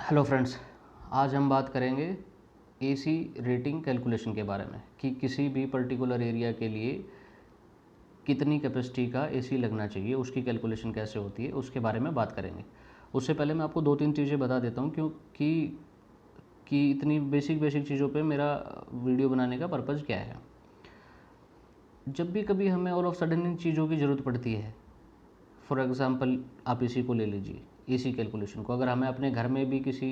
Hello friends, आज हम बात करेंगे एसी रेटिंग कैलकुलेशन के बारे में कि किसी भी पर्टिकुलर एरिया के लिए कितनी कैपेसिटी का एसी लगना चाहिए, उसकी कैलकुलेशन कैसे होती है उसके बारे में बात करेंगे। उससे पहले मैं आपको दो तीन चीज़ें बता देता हूँ क्योंकि इतनी बेसिक चीज़ों पे मेरा वीडियो बनाने का पर्पज़ क्या है। जब भी कभी हमें ऑल ऑफ सडन इन चीज़ों की ज़रूरत पड़ती है, फॉर एग्ज़ाम्पल आप एसी को ले लीजिए, एसी कैलकुलेशन को अगर हमें अपने घर में भी किसी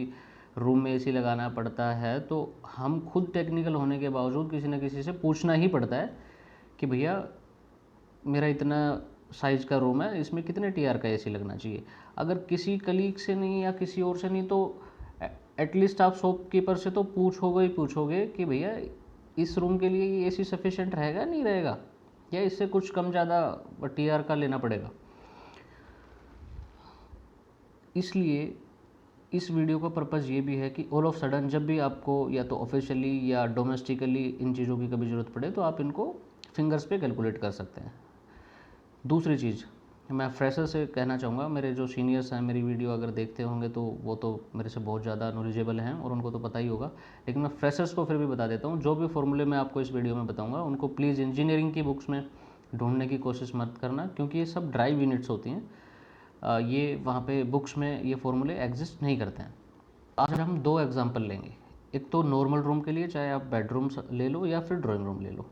रूम में एसी लगाना पड़ता है तो हम खुद टेक्निकल होने के बावजूद किसी न किसी से पूछना ही पड़ता है कि भैया मेरा इतना साइज़ का रूम है, इसमें कितने टीआर का एसी लगना चाहिए। अगर किसी कलीग से नहीं या किसी और से नहीं तो एटलीस्ट आप शॉपकीपर से तो पूछोगे कि भैया इस रूम के लिए ये एसी सफिशेंट रहेगा नहीं रहेगा, या इससे कुछ कम ज़्यादा टीआर का लेना पड़ेगा। इसलिए इस वीडियो का पर्पज़ ये भी है कि ऑल ऑफ सडन जब भी आपको या तो ऑफिशियली या डोमेस्टिकली इन चीज़ों की कभी ज़रूरत पड़े तो आप इनको फिंगर्स पे कैलकुलेट कर सकते हैं। दूसरी चीज़ मैं फ्रेशर से कहना चाहूँगा, मेरे जो सीनियर्स हैं मेरी वीडियो अगर देखते होंगे तो वो तो मेरे से बहुत ज़्यादा नॉलेजेबल हैं और उनको तो पता ही होगा, लेकिन मैं फ्रेशर्स को फिर भी बता देता हूँ। जो भी फॉर्मूले मैं आपको इस वीडियो में बताऊँगा उनको प्लीज़ इंजीनियरिंग की बुक्स में ढूंढने की कोशिश मत करना, क्योंकि ये सब ड्राइव यूनिट्स होती हैं। ये वहाँ पे बुक्स में ये फॉर्मूले एग्जिस्ट नहीं करते हैं। आज हम दो एग्जांपल लेंगे। एक तो नॉर्मल रूम के लिए, चाहे आप बेडरूम ले लो या फिर ड्राइंग रूम ले लो,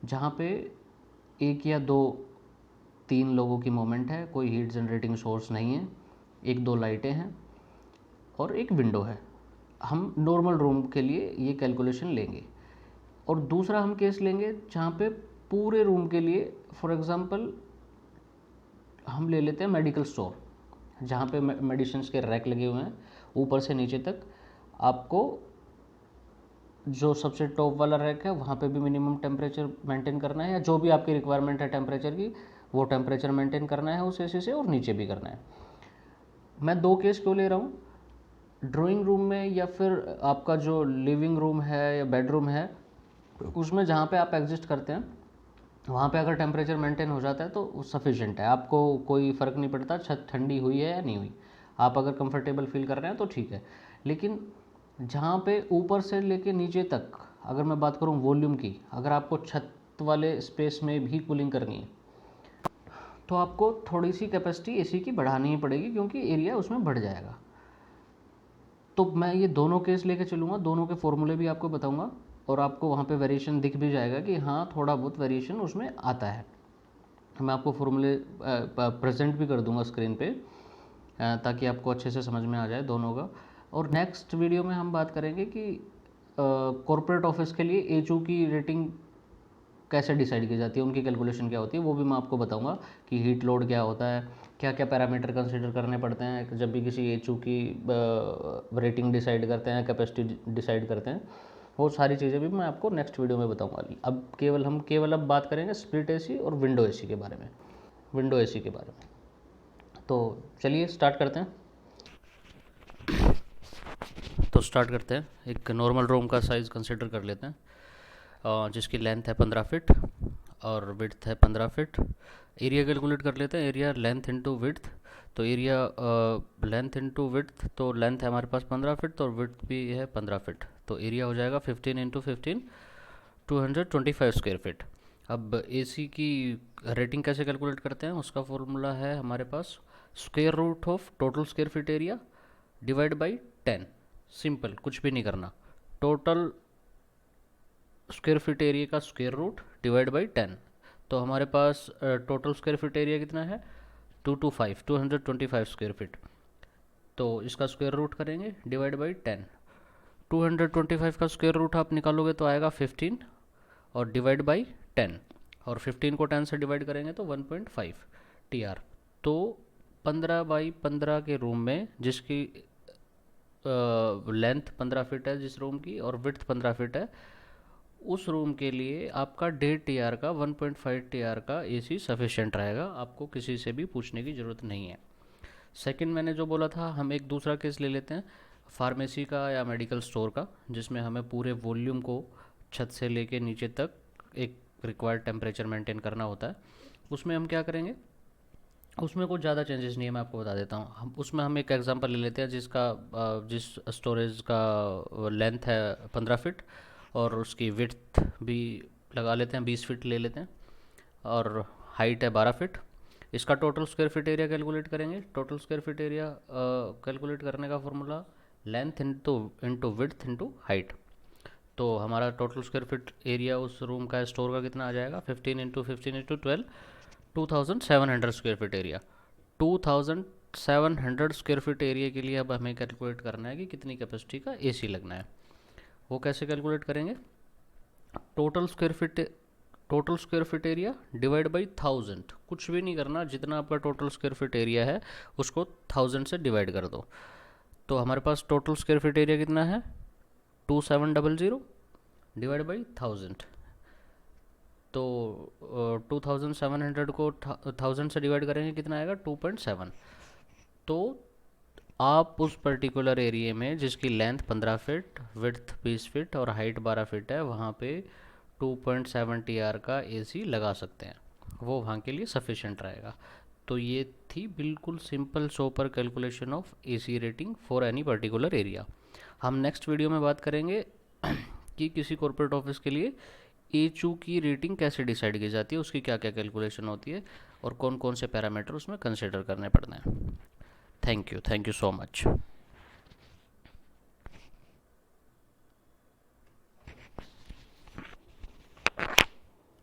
जहाँ पे एक या दो तीन लोगों की मूवमेंट है, कोई हीट जनरेटिंग सोर्स नहीं है, एक दो लाइटें हैं और एक विंडो है। हम नॉर्मल रूम के लिए ये कैलकुलेशन लेंगे। और दूसरा हम केस लेंगे जहाँ पे पूरे रूम के लिए, फॉर एग्ज़ाम्पल हम ले लेते हैं मेडिकल स्टोर, जहाँ पे मेडिसिन्स के रैक लगे हुए हैं ऊपर से नीचे तक। आपको जो सबसे टॉप वाला रैक है वहाँ पे भी मिनिमम टेम्परेचर मेंटेन करना है, या जो भी आपकी रिक्वायरमेंट है टेम्परेचर की वो टेम्परेचर मेंटेन करना है उस एसी से, और नीचे भी करना है। मैं दो केस क्यों ले रहा हूँ, ड्राइंग रूम में या फिर आपका जो लिविंग रूम है या बेडरूम है उसमें जहाँ पे आप एग्जिस्ट करते हैं वहाँ पे अगर टेम्परेचर मेंटेन हो जाता है तो सफिशेंट है, आपको कोई फ़र्क नहीं पड़ता छत ठंडी हुई है या नहीं हुई। आप अगर कंफर्टेबल फील कर रहे हैं तो ठीक है। लेकिन जहाँ पे ऊपर से लेके नीचे तक अगर मैं बात करूँ वॉल्यूम की, अगर आपको छत वाले स्पेस में भी कूलिंग करनी है तो आपको थोड़ी सी कैपेसिटी एसी की बढ़ानी ही पड़ेगी, क्योंकि एरिया उसमें बढ़ जाएगा। तो मैं ये दोनों केस लेके चलूँगा, दोनों के फॉर्मूले भी आपको बताऊँगा और आपको वहाँ पे वेरिएशन दिख भी जाएगा कि हाँ थोड़ा बहुत वेरिएशन उसमें आता है। मैं आपको फॉर्मूले प्रेजेंट भी कर दूंगा स्क्रीन पे, ताकि आपको अच्छे से समझ में आ जाए दोनों का। और नेक्स्ट वीडियो में हम बात करेंगे कि कॉरपोरेट ऑफिस के लिए एचओ की रेटिंग कैसे डिसाइड की जाती है, उनकी कैलकुलेशन क्या होती है, वो भी मैं आपको बताऊंगा कि हीट लोड क्या होता है, क्या क्या पैरामीटर कंसीडर करने पड़ते हैं जब भी किसी एचओ की रेटिंग डिसाइड करते हैं, कैपेसिटी डिसाइड करते हैं। वो सारी चीज़ें भी मैं आपको नेक्स्ट वीडियो में बताऊंगा। अब केवल बात करेंगे स्प्लिट एसी और विंडो एसी के बारे में, विंडो एसी के बारे में। तो चलिए स्टार्ट करते हैं। एक नॉर्मल रूम का साइज़ कंसिडर कर लेते हैं, जिसकी लेंथ है 15 फीट और विड्थ है 15 फीट। एरिया कैलकुलेट कर लेते हैं, एरिया लेंथ इंटू विड्थ। तो एरिया लेंथ इंटू विड्थ, तो लेंथ है हमारे पास 15 फीट और विड्थ भी है 15 फीट, तो एरिया हो जाएगा 15 इंटू 15, 225 स्क्वायर फीट। अब एसी की रेटिंग कैसे कैलकुलेट करते हैं, उसका फॉर्मूला है हमारे पास square root of total square feet area divide by 10। Simple, कुछ भी नहीं करना, टोटल स्क्वायर फीट एरिया का स्क्वायर रूट डिवाइड बाई 10। तो हमारे पास टोटल स्क्वायर फीट एरिया कितना है, 225 स्क्वायर फीट। तो इसका स्क्वायर रूट करेंगे डिवाइड बाई 10। 225 का स्क्वायर रूट आप निकालोगे तो आएगा 15 और डिवाइड बाई 10, और 15 को 10 से डिवाइड करेंगे तो 1.5 टीआर। तो 15 बाई 15 के रूम में जिसकी लेंथ 15 फीट है जिस रूम की और विड्थ 15 फीट है, उस रूम के लिए आपका 1.5 टीआर का 1.5 टीआर का एसी सफिशिएंट रहेगा, आपको किसी से भी पूछने की ज़रूरत नहीं है। सेकंड मैंने जो बोला था, हम एक दूसरा केस ले लेते हैं फार्मेसी का या मेडिकल स्टोर का, जिसमें हमें पूरे वॉल्यूम को छत से लेके नीचे तक एक रिक्वायर्ड टेम्परेचर मेंटेन करना होता है। उसमें हम क्या करेंगे, उसमें कुछ ज़्यादा चेंजेस नहीं है, मैं आपको बता देता हूँ। हम एक एग्जांपल ले लेते हैं जिसका जिस स्टोरेज का लेंथ है 15 फीट, और उसकी विड्थ भी लगा लेते हैं, 20 फीट ले लेते हैं, और हाइट है 12 फीट। इसका total square feet area calculate करेंगे। Total square feet area calculate करने का formula length into width into height. तो हमारा टोटल स्क्वायर फीट एरिया उस रूम का स्टोर का कितना आ जाएगा, 15 × 15 × 12, 2700 square feet area. 2700 square feet area के लिए अब हमें कैलकुलेट करना है कि कितनी कैपेसिटी का एसी लगना है। वो कैसे कैलकुलेट करेंगे, total square feet total square feet area divide by 1000। कुछ भी नहीं करना, जितना आपका टोटल स्क्वायर फीट एरिया है उसको 1000 से डिवाइड कर दो। तो हमारे पास टोटल स्क्वायर फीट एरिया कितना है, 2700 डिवाइड बाई 1000। तो 2700 को 1000 से डिवाइड करेंगे, कितना आएगा, 2.7। तो आप उस पर्टिकुलर एरिया में जिसकी लेंथ 15 फीट, विड्थ 20 फीट और हाइट 12 फीट है, वहाँ पे 2.7 TR का एसी लगा सकते हैं। वो वहाँ के लिए सफिशेंट रहेगा। तो ये थी बिल्कुल simple super calculation of AC rating for any particular area. हम नेक्स्ट वीडियो में बात करेंगे कि किसी कॉर्पोरेट ऑफिस के लिए एचयू की रेटिंग कैसे डिसाइड की जाती है, उसकी क्या क्या कैलकुलेशन होती है, और कौन कौन से पैरामीटर उसमें कंसिडर करने पड़ते हैं। Thank you so much.